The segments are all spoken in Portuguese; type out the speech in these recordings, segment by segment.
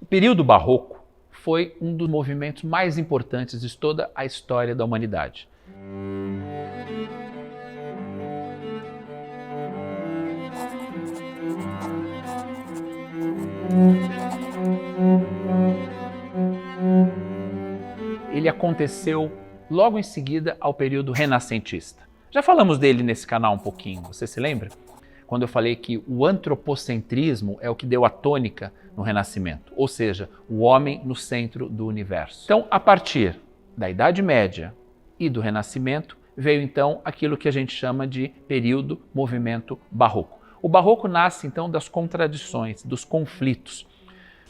O período barroco foi um dos movimentos mais importantes de toda a história da humanidade. Ele aconteceu logo em seguida ao período renascentista. Já falamos dele nesse canal um pouquinho, você se lembra? Quando eu falei que o antropocentrismo é o que deu a tônica no Renascimento, ou seja, o homem no centro do universo. Então, a partir da Idade Média e do Renascimento, veio então aquilo que a gente chama de período movimento barroco. O barroco nasce então das contradições, dos conflitos.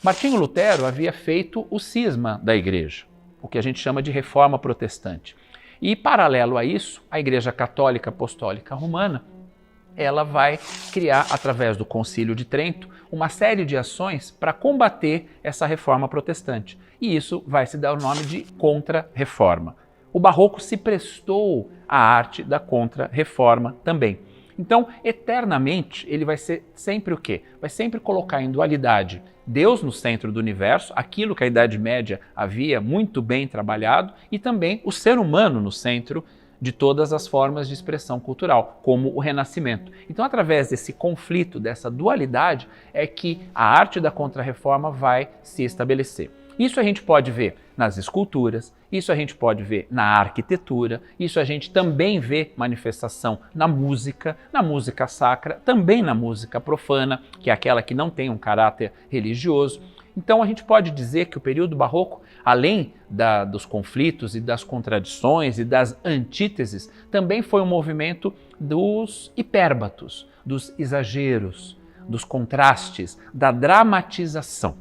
Martinho Lutero havia feito o cisma da Igreja, o que a gente chama de reforma protestante. E, paralelo a isso, a Igreja Católica Apostólica Romana, ela vai criar, através do Concílio de Trento, uma série de ações para combater essa reforma protestante. E isso vai se dar o nome de Contra-Reforma. O Barroco se prestou à arte da Contra-Reforma também. Então, eternamente, ele vai ser sempre o quê? Vai sempre colocar em dualidade Deus no centro do universo, aquilo que a Idade Média havia muito bem trabalhado, e também o ser humano no centro de todas as formas de expressão cultural, como o Renascimento. Então, através desse conflito, dessa dualidade, é que a arte da Contra-Reforma vai se estabelecer. Isso a gente pode ver nas esculturas, isso a gente pode ver na arquitetura, isso a gente também vê manifestação na música sacra, também na música profana, que é aquela que não tem um caráter religioso. Então a gente pode dizer que o período barroco, além dos conflitos e das contradições e das antíteses, também foi um movimento dos hipérbatos, dos exageros, dos contrastes, da dramatização.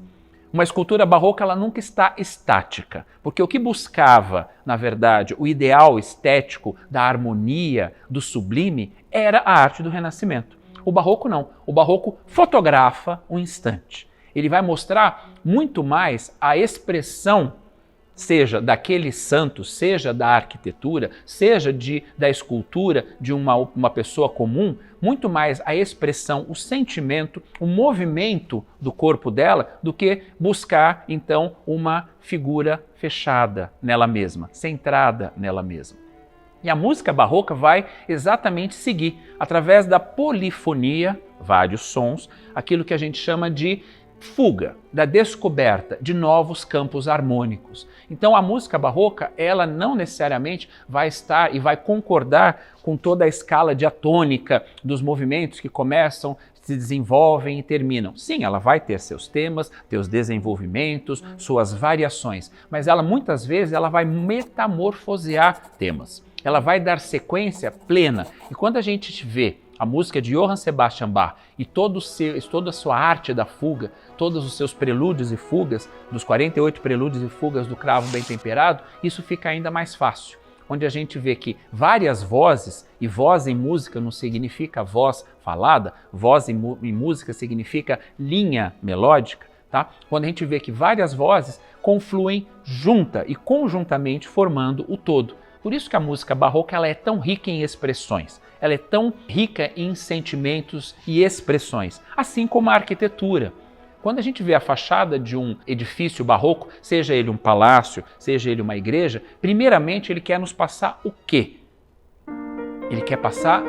Uma escultura barroca ela nunca está estática, porque o que buscava, na verdade, o ideal estético da harmonia, do sublime, era a arte do Renascimento. O barroco não. O barroco fotografa um instante. Ele vai mostrar muito mais a expressão, seja daquele santo, seja da arquitetura, seja da escultura de uma pessoa comum, muito mais a expressão, o sentimento, o movimento do corpo dela, do que buscar, então, uma figura fechada nela mesma, centrada nela mesma. E a música barroca vai exatamente seguir, através da polifonia, vários sons, aquilo que a gente chama de fuga, da descoberta de novos campos harmônicos. Então a música barroca, ela não necessariamente vai estar e vai concordar com toda a escala diatônica dos movimentos que começam, se desenvolvem e terminam. Sim, ela vai ter seus temas, seus desenvolvimentos, suas variações, mas ela muitas vezes ela vai metamorfosear temas. Ela vai dar sequência plena. E quando a gente vê a música de Johann Sebastian Bach e toda a sua arte da fuga, todos os seus prelúdios e fugas, dos 48 prelúdios e fugas do Cravo Bem Temperado, isso fica ainda mais fácil. Onde a gente vê que várias vozes, e voz em música não significa voz falada, voz em música significa linha melódica, tá? Quando a gente vê que várias vozes confluem junta e conjuntamente formando o todo. Por isso que a música barroca ela é tão rica em expressões, ela é tão rica em sentimentos e expressões, assim como a arquitetura. Quando a gente vê a fachada de um edifício barroco, seja ele um palácio, seja ele uma igreja, primeiramente ele quer nos passar o quê? Ele quer passar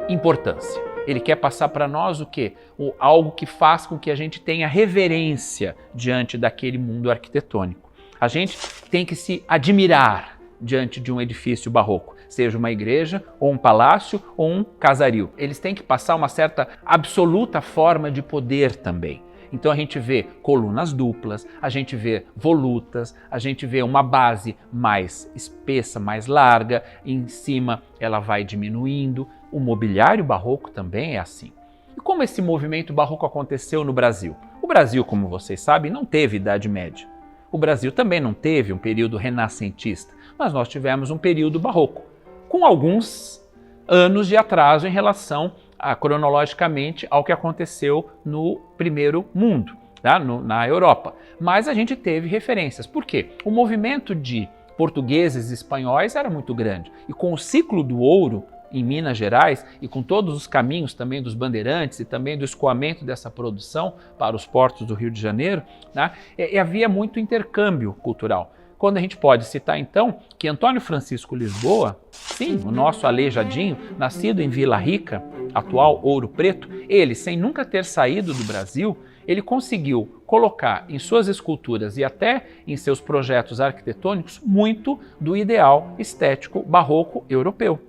importância. Ele quer passar para nós o quê? Algo que faz com que a gente tenha reverência diante daquele mundo arquitetônico. A gente tem que se admirar diante de um edifício barroco, seja uma igreja, ou um palácio, ou um casario. Eles têm que passar uma certa absoluta forma de poder também. Então a gente vê colunas duplas, a gente vê volutas, a gente vê uma base mais espessa, mais larga, em cima ela vai diminuindo. O mobiliário barroco também é assim. E como esse movimento barroco aconteceu no Brasil? O Brasil, como vocês sabem, não teve Idade Média. O Brasil também não teve um período renascentista, mas nós tivemos um período barroco, com alguns anos de atraso em relação cronologicamente ao que aconteceu no primeiro mundo, tá? Na Europa. Mas a gente teve referências. Por quê? O movimento de portugueses e espanhóis era muito grande. E com o ciclo do ouro em Minas Gerais e com todos os caminhos também dos bandeirantes e também do escoamento dessa produção para os portos do Rio de Janeiro, né, havia muito intercâmbio cultural. Quando a gente pode citar então que Antônio Francisco Lisboa, sim, o nosso Aleijadinho, nascido em Vila Rica, atual Ouro Preto, ele, sem nunca ter saído do Brasil, ele conseguiu colocar em suas esculturas e até em seus projetos arquitetônicos muito do ideal estético barroco europeu.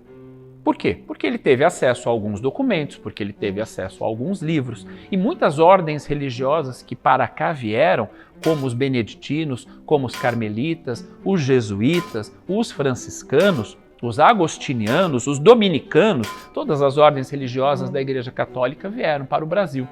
Por quê? Porque ele teve acesso a alguns documentos, porque ele teve acesso a alguns livros e muitas ordens religiosas que para cá vieram, como os beneditinos, como os carmelitas, os jesuítas, os franciscanos, os agostinianos, os dominicanos, todas as ordens religiosas da Igreja Católica vieram para o Brasil.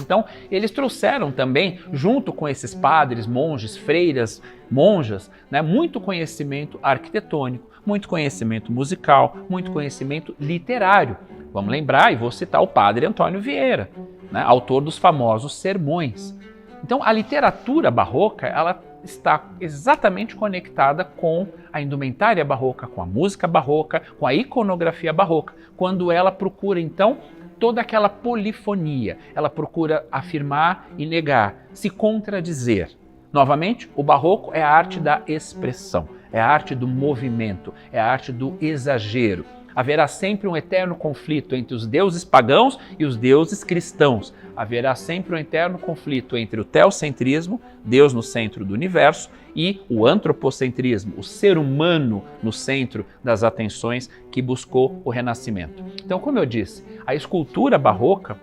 Então, eles trouxeram também, junto com esses padres, monges, freiras, monjas, né, muito conhecimento arquitetônico, muito conhecimento musical, muito conhecimento literário. Vamos lembrar, e vou citar o padre Antônio Vieira, né, autor dos famosos sermões. Então, a literatura barroca, ela está exatamente conectada com a indumentária barroca, com a música barroca, com a iconografia barroca, quando ela procura, então, toda aquela polifonia, ela procura afirmar e negar, se contradizer. Novamente, o barroco é a arte da expressão, é a arte do movimento, é a arte do exagero. Haverá sempre um eterno conflito entre os deuses pagãos e os deuses cristãos. Haverá sempre um eterno conflito entre o teocentrismo, Deus no centro do universo, e o antropocentrismo, o ser humano no centro das atenções que buscou o Renascimento. Então, como eu disse, a escultura barroca,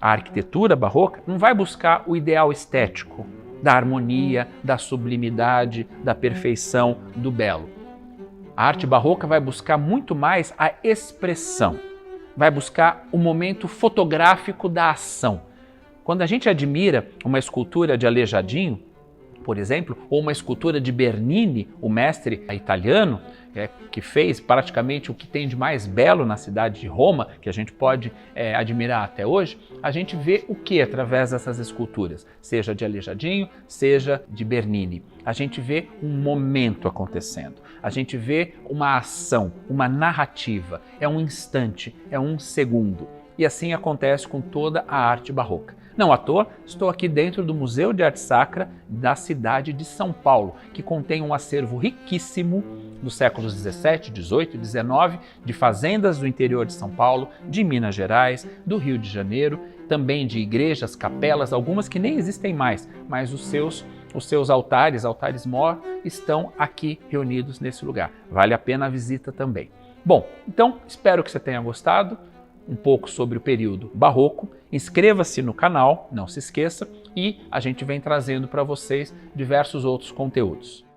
a arquitetura barroca, não vai buscar o ideal estético da harmonia, da sublimidade, da perfeição, do belo. A arte barroca vai buscar muito mais a expressão, vai buscar o momento fotográfico da ação. Quando a gente admira uma escultura de Aleijadinho, por exemplo, ou uma escultura de Bernini, o mestre italiano, que fez praticamente o que tem de mais belo na cidade de Roma, que a gente pode admirar até hoje, a gente vê o que através dessas esculturas, seja de Aleijadinho, seja de Bernini. A gente vê um momento acontecendo, a gente vê uma ação, uma narrativa, é um instante, é um segundo. E assim acontece com toda a arte barroca. Não à toa, estou aqui dentro do Museu de Arte Sacra da cidade de São Paulo, que contém um acervo riquíssimo dos séculos 17, 18 e 19, de fazendas do interior de São Paulo, de Minas Gerais, do Rio de Janeiro, também de igrejas, capelas, algumas que nem existem mais, mas os seus altares-mor, estão aqui reunidos nesse lugar. Vale a pena a visita também. Bom, então espero que você tenha gostado um pouco sobre o período barroco. Inscreva-se no canal, não se esqueça, e a gente vem trazendo para vocês diversos outros conteúdos.